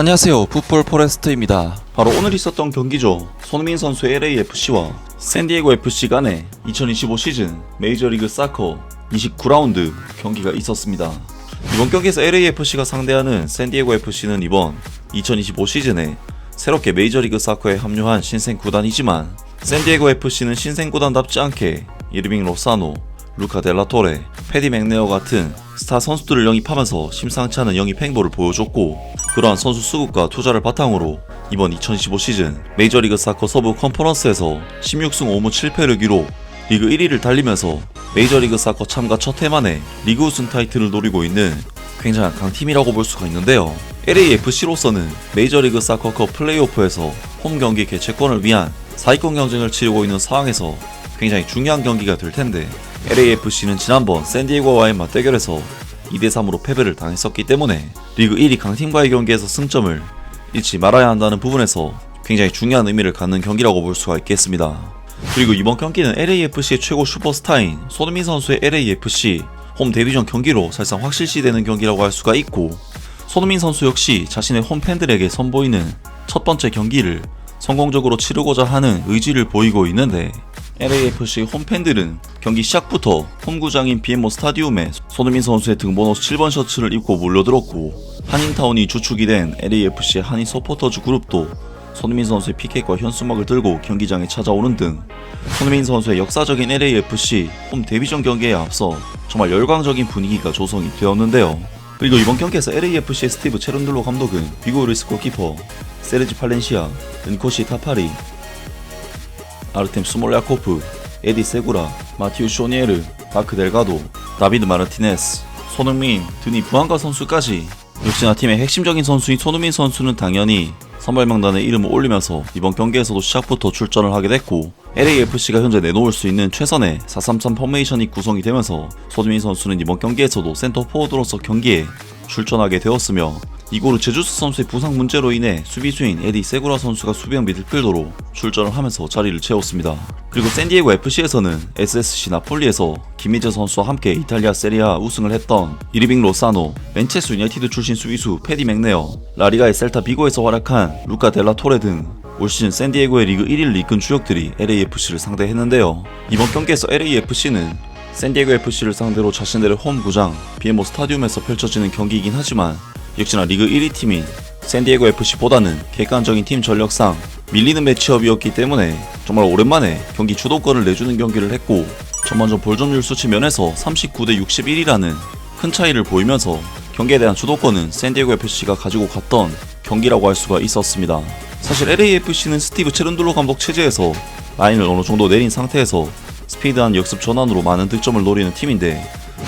안녕하세요, 풋볼 포레스트입니다. 바로 오늘 있었던 경기죠. 손흥민 선수의 LAFC와 샌디에고 FC 간의 2025 시즌 메이저리그 사커 29라운드 경기가 있었습니다. 이번 경기에서 LAFC가 상대하는 샌디에고 FC는 이번 2025 시즌에 새롭게 메이저리그 사커에 합류한 신생 구단이지만, 샌디에고 FC는 신생 구단답지 않게 이르빙 로사노, 루카 델라토레, 패디 맥네어 같은 스타 선수들을 영입하면서 심상치 않은 영입 행보를 보여줬고, 그러한 선수 수급과 투자를 바탕으로 이번 2025 시즌 메이저리그 사커 서부 컨퍼런스에서 16승 5무 7패를 기록 리그 1위를 달리면서 메이저리그 사커 참가 첫 해 만에 리그 우승 타이틀을 노리고 있는 굉장한 강팀이라고 볼 수가 있는데요. LAFC로서는 메이저리그 사커컵 플레이오프에서 홈 경기 개최권을 위한 4위권 경쟁을 치르고 있는 상황에서 굉장히 중요한 경기가 될 텐데, LAFC는 지난번 샌디에고와의 맞대결에서 2대3으로 패배를 당했었기 때문에 리그 1위 강팀과의 경기에서 승점을 잃지 말아야 한다는 부분에서 굉장히 중요한 의미를 갖는 경기라고 볼 수가 있겠습니다. 그리고 이번 경기는 LAFC의 최고 슈퍼스타인 손흥민 선수의 LAFC 홈 데뷔전 경기로 사실상 확실시되는 경기라고 할 수가 있고, 손흥민 선수 역시 자신의 홈 팬들에게 선보이는 첫 번째 경기를 성공적으로 치르고자 하는 의지를 보이고 있는데, LAFC 홈팬들은 경기 시작부터 홈구장인 BMO 스타디움에 손흥민 선수의 등번호 7번 셔츠를 입고 몰려들었고, 한인타운이 주축이 된 LAFC의 한인 서포터즈 그룹도 손흥민 선수의 피켓과 현수막을 들고 경기장에 찾아오는 등 손흥민 선수의 역사적인 LAFC 홈 데뷔전 경기에 앞서 정말 열광적인 분위기가 조성이 되었는데요. 그리고 이번 경기에서 LAFC의 스티브 체룬들로 감독은 비고르스 골키퍼, 세르지 팔렌시아, 은코시 타파리, 아르템 스몰랴코프, 에디 세구라, 마티우 쇼니에르, 바크 델가도, 다비드 마르티네스, 손흥민, 드니 부안가 선수까지 역시나 팀의 핵심적인 선수인 손흥민 선수는 당연히 선발 명단에 이름을 올리면서 이번 경기에서도 시작부터 출전을 하게 됐고, LAFC가 현재 내놓을 수 있는 최선의 4-3-3 포메이션이 구성이 되면서 손흥민 선수는 이번 경기에서도 센터 포워드로서 경기에 출전하게 되었으며, 이고르 제주스 선수의 부상 문제로 인해 수비수인 에디 세구라 선수가 수비형 미들필더로 출전을 하면서 자리를 채웠습니다. 그리고 샌디에고 FC에서는 SSC 나폴리에서 김민재 선수와 함께 이탈리아 세리아 우승을 했던 이르빙 로사노, 맨체스터 유나이티드 출신 수비수 패디 맥네어, 라리가의 셀타 비고에서 활약한 루카 델라토레 등 올 시즌 샌디에고의 리그 1위를 이끈 주역들이 LAFC를 상대했는데요. 이번 경기에서 LAFC는 샌디에고 FC를 상대로 자신들의 홈 구장 BMO 스타디움에서 펼쳐지는 경기이긴 하지만, 역시나 리그 1위 팀인 샌디에고 FC보다는 객관적인 팀 전력상 밀리는 매치업이었기 때문에 정말 오랜만에 경기 주도권을 내주는 경기를 했고, 전반전 볼점률 수치 면에서 39대 61이라는 큰 차이를 보이면서 경기에 대한 주도권은 샌디에고 FC가 가지고 갔던 경기라고 할 수가 있었습니다. 사실 LAFC는 스티브 체룬들로 감독 체제에서 라인을 어느 정도 내린 상태에서 스피드한 역습 전환으로 많은 득점을 노리는 팀인데,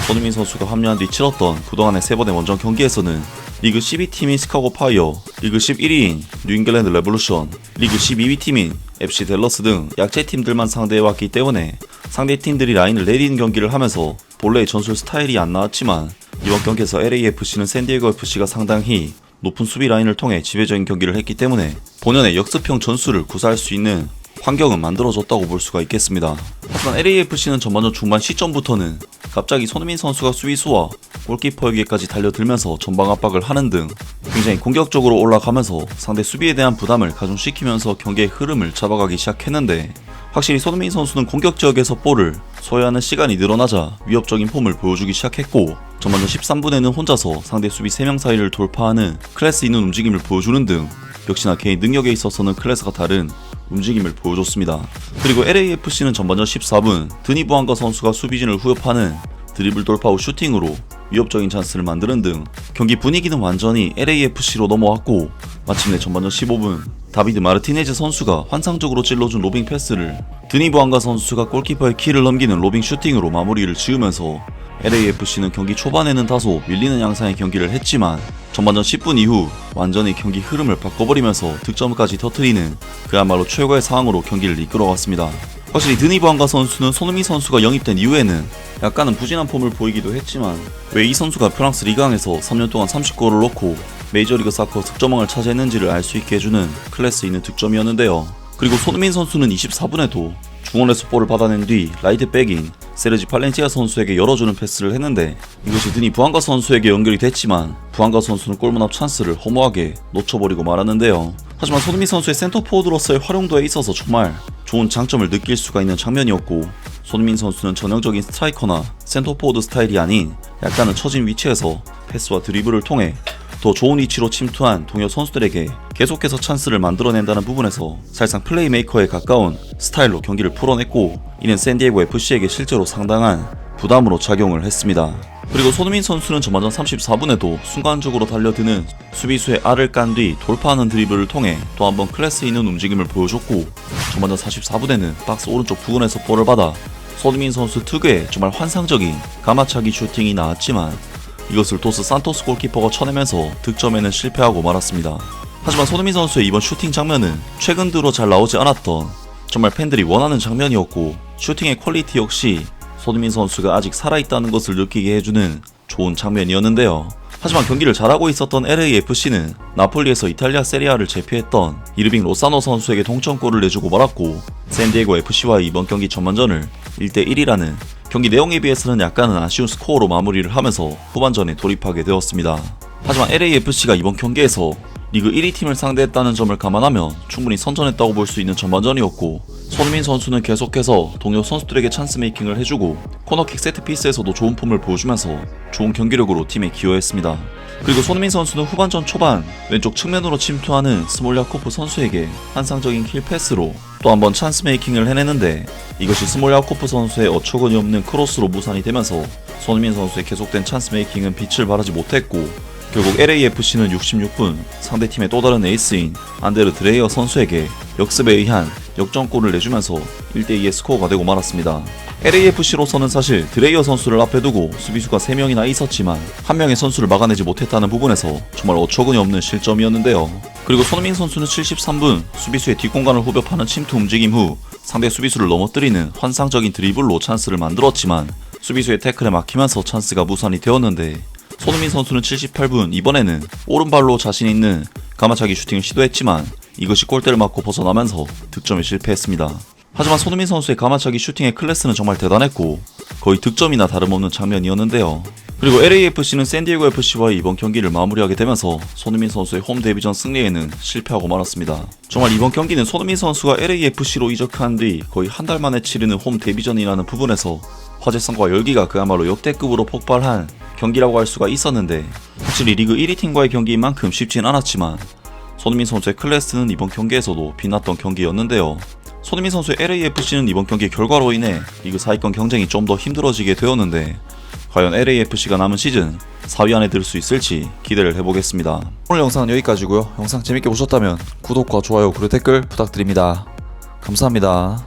손흥민 선수가 합류한 뒤 치렀던 그동안의 3번의 원정 경기에서는 리그 12팀인 시카고 파이어, 리그 11위인 뉴잉글랜드 레볼루션, 리그 12위 팀인 FC 댈러스 등 약체팀들만 상대해왔기 때문에 상대팀들이 라인을 내리는 경기를 하면서 본래의 전술 스타일이 안 나왔지만, 이번 경기에서 LAFC는 샌디에고 FC가 상당히 높은 수비 라인을 통해 지배적인 경기를 했기 때문에 본연의 역습형 전술을 구사할 수 있는 환경은 만들어졌다고 볼 수가 있겠습니다. 하지만 LAFC는 전반전 중반 시점부터는 갑자기 손흥민 선수가 수비수와 골키퍼에게까지 달려들면서 전방 압박을 하는 등 굉장히 공격적으로 올라가면서 상대 수비에 대한 부담을 가중시키면서 경기의 흐름을 잡아가기 시작했는데, 확실히 손흥민 선수는 공격 지역에서 볼을 소유하는 시간이 늘어나자 위협적인 폼을 보여주기 시작했고, 전반전 13분에는 혼자서 상대 수비 3명 사이를 돌파하는 클래스 있는 움직임을 보여주는 등 역시나 개인 능력에 있어서는 클래스가 다른 움직임을 보여줬습니다. 그리고 LAFC는 전반전 14분 드니 부안가 선수가 수비진을 후협하는 드리블 돌파 후 슈팅으로 위협적인 찬스를 만드는 등 경기 분위기는 완전히 LAFC로 넘어왔고, 마침내 전반전 15분 다비드 마르티네즈 선수가 환상적으로 찔러준 로빙 패스를 드니 부안가 선수가 골키퍼의 키를 넘기는 로빙 슈팅으로 마무리를 지으면서 LAFC는 경기 초반에는 다소 밀리는 양상의 경기를 했지만, 전반전 10분 이후 완전히 경기 흐름을 바꿔버리면서 득점까지 터뜨리는 그야말로 최고의 상황으로 경기를 이끌어갔습니다. 확실히 드니 부안가 선수는 손흥민 선수가 영입된 이후에는 약간은 부진한 폼을 보이기도 했지만, 왜 이 선수가 프랑스 리그왕에서 3년 동안 30골을 넣고 메이저리그 사커 득점왕을 차지했는지를 알 수 있게 해주는 클래스 있는 득점이었는데요. 그리고 손흥민 선수는 24분에도 중원에서 볼을 받아낸 뒤 라이트 백인 세르지 팔렌티아 선수에게 열어주는 패스를 했는데 이것이 드니 부안가 선수에게 연결이 됐지만 부안가 선수는 골문앞 찬스를 허무하게 놓쳐버리고 말았는데요. 하지만 손흥민 선수의 센터포워드로서의 활용도에 있어서 정말 좋은 장점을 느낄 수가 있는 장면이었고, 손흥민 선수는 전형적인 스트라이커나 센터포워드 스타일이 아닌 약간은 처진 위치에서 패스와 드리블을 통해 더 좋은 위치로 침투한 동료 선수들에게 계속해서 찬스를 만들어낸다는 부분에서 사실상 플레이메이커에 가까운 스타일로 경기를 풀어냈고, 이는 샌디에고 FC에게 실제로 상당한 부담으로 작용을 했습니다. 그리고 손흥민 선수는 전반전 34분에도 순간적으로 달려드는 수비수의 알을 깐 뒤 돌파하는 드리블을 통해 또 한번 클래스 있는 움직임을 보여줬고, 전반전 44분에는 박스 오른쪽 부근에서 볼을 받아 손흥민 선수 특유의 정말 환상적인 가마차기 슈팅이 나왔지만 이것을 도스 산토스 골키퍼가 쳐내면서 득점에는 실패하고 말았습니다. 하지만 손흥민 선수의 이번 슈팅 장면은 최근 들어 잘 나오지 않았던 정말 팬들이 원하는 장면이었고, 슈팅의 퀄리티 역시 손흥민 선수가 아직 살아있다는 것을 느끼게 해주는 좋은 장면이었는데요. 하지만 경기를 잘하고 있었던 LAFC는 나폴리에서 이탈리아 세리아를 제패했던 이르빙 로사노 선수에게 동점골을 내주고 말았고, 샌디에고 FC와의 이번 경기 전반전을 1대1이라는 경기 내용에 비해서는 약간은 아쉬운 스코어로 마무리를 하면서 후반전에 돌입하게 되었습니다. 하지만 LAFC가 이번 경기에서 리그 1위 팀을 상대했다는 점을 감안하면 충분히 선전했다고 볼 수 있는 전반전이었고, 손흥민 선수는 계속해서 동료 선수들에게 찬스 메이킹을 해주고 코너킥 세트피스에서도 좋은 폼을 보여주면서 좋은 경기력으로 팀에 기여했습니다. 그리고 손흥민 선수는 후반전 초반 왼쪽 측면으로 침투하는 스몰야코프 선수에게 환상적인 킬 패스로 또 한번 찬스 메이킹을 해내는데, 이것이 스몰야코프 선수의 어처구니 없는 크로스로 무산이 되면서 손흥민 선수의 계속된 찬스 메이킹은 빛을 발하지 못했고, 결국 LAFC는 66분 상대팀의 또 다른 에이스인 안데르 드레이어 선수에게 역습에 의한 역전골을 내주면서 1대2의 스코어가 되고 말았습니다. LAFC로서는 사실 드레이어 선수를 앞에 두고 수비수가 3명이나 있었지만 한 명의 선수를 막아내지 못했다는 부분에서 정말 어처구니 없는 실점이었는데요. 그리고 손흥민 선수는 73분 수비수의 뒷공간을 후벼파는 침투 움직임 후 상대 수비수를 넘어뜨리는 환상적인 드리블로 찬스를 만들었지만 수비수의 태클에 막히면서 찬스가 무산이 되었는데, 손흥민 선수는 78분 이번에는 오른발로 자신 있는 가마차기 슈팅을 시도했지만 이것이 골대를 맞고 벗어나면서 득점에 실패했습니다. 하지만 손흥민 선수의 가마차기 슈팅의 클래스는 정말 대단했고 거의 득점이나 다름없는 장면이었는데요. 그리고 LAFC는 샌디에고 FC와의 이번 경기를 마무리하게 되면서 손흥민 선수의 홈 데뷔전 승리에는 실패하고 말았습니다. 정말 이번 경기는 손흥민 선수가 LAFC로 이적한 뒤 거의 한 달 만에 치르는 홈 데뷔전이라는 부분에서 화제성과 열기가 그야말로 역대급으로 폭발한 경기라고 할 수가 있었는데, 확실히 리그 1위 팀과의 경기인 만큼 쉽진 않았지만 손흥민 선수의 클래스는 이번 경기에서도 빛났던 경기였는데요. 손흥민 선수의 LAFC는 이번 경기 결과로 인해 리그 4위권 경쟁이 좀 더 힘들어지게 되었는데, 과연 LAFC가 남은 시즌 4위 안에 들 수 있을지 기대를 해보겠습니다. 오늘 영상은 여기까지고요. 영상 재밌게 보셨다면 구독과 좋아요 그리고 댓글 부탁드립니다. 감사합니다.